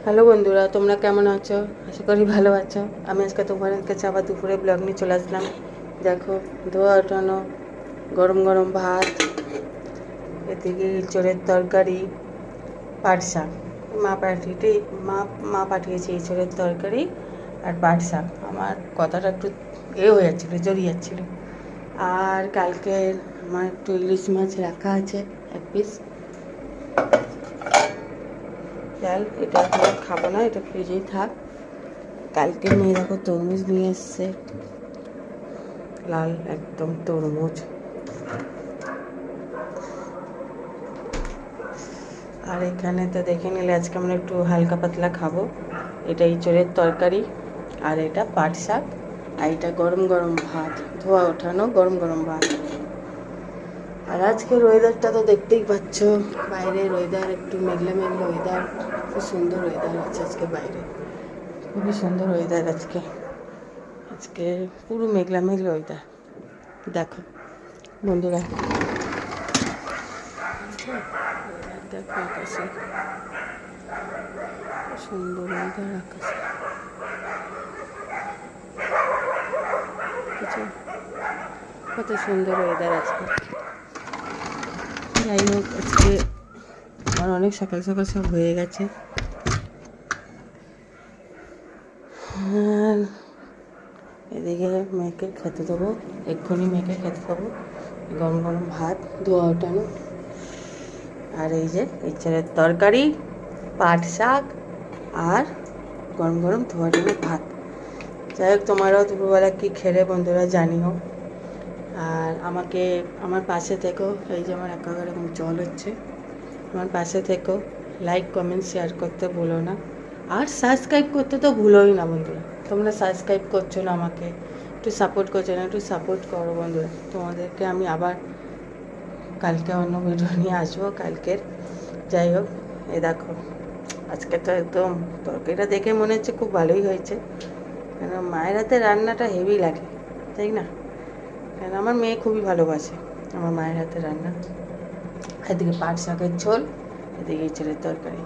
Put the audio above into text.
Hello বন্ধুরা, তোমরা কেমন আছো? আশা করি ভালো আছো। আমি আজকে তোমাদের কাছে আবার দুপুরে ব্লগ নিয়ে চলে আসলাম। দেখো, ধোয়া ওঠানো গরম গরম ভাত, এদিকে ইঁচড়ের তরকারি, পাট শাক। মা পাঠিয়ে মা মা পাঠিয়েছে ইঁচড়ের তরকারি আর পাট শাক। আমার কথাটা একটু হয়ে যাচ্ছিলো, জড়িয়ে যাচ্ছিলো। আর কালকে আমার একটু ইলিশ মাছ রাখা আছে, এক পিস। ডাল, এটা এখন খাবো না, এটা ফ্রিজেই থাক। কালকে মেয়ে দেখো তরমুজ নিয়ে এসছে, লাল একদম তরমুজ। আর এখানে তো দেখে নিলে আজকে আমরা একটু হালকা পাতলা খাবো। এটা ইঁচড়ের তরকারি আর এটা পাট শাক আর এটা গরম গরম ভাত, ধোয়া ওঠানো গরম গরম ভাত। আর আজকের ওয়েদারটা তো দেখতেই পাচ্ছ, বাইরের ওয়েদার একটু মেঘলা মেঘলা ওয়েদার। খুব সুন্দর ওয়েদার আছে আজকে বাইরে, খুবই সুন্দর ওয়েদার আজকে। আজকে পুরো মেঘলা মেঘলা ওয়েদার। দেখো বন্ধুরা, দেখো আকাশে সুন্দর ওয়েদার, আকাশে কিছু কত সুন্দর ওয়েদার আজকে। যাই হোক, আজকে আমার অনেক সকাল সকাল সব হয়ে গেছে। আর এদিকে মেয়েকে খেতে দেবো, এক্ষুনি মেয়েকে খেতে দেবো। গরম গরম ভাত, ধোয়া ওঠানো, আর এই যে ইঁচড়ের তরকারি, পাট শাক আর গরম গরম ধোয়া ওঠানো ভাত। যাই হোক, তোমারাও দুপুরবেলা কী খেলে বন্ধুরা জানিও। আর আমাকে আমার পাশে থেকেও, এই যে আমার একাগার এরকম জল হচ্ছে, আমার পাশে থেকেও লাইক কমেন্ট শেয়ার করতে ভুলো না। আর সাবস্ক্রাইব করতে তো ভুলোই না বন্ধুরা। তোমরা সাবস্ক্রাইব করছো না, আমাকে একটু সাপোর্ট করছো না, একটু সাপোর্ট করো বন্ধুরা। তোমাদেরকে আমি আবার কালকে অন্য ভিডিও নিয়ে আসবো কালকের। যাই হোক, এ দেখো আজকে তো একদম তরকারিটা দেখে মনে হচ্ছে খুব ভালোই হয়েছে, কেন মায়ের হাতে রান্নাটা হেভি লাগে, তাই না? কেন আমার মেয়ে খুবই ভালোবাসে আমার মায়ের হাতে রান্না। এদিকে পাট শাকের ঝোল, এদিকে ইঁচড়ের তরকারি।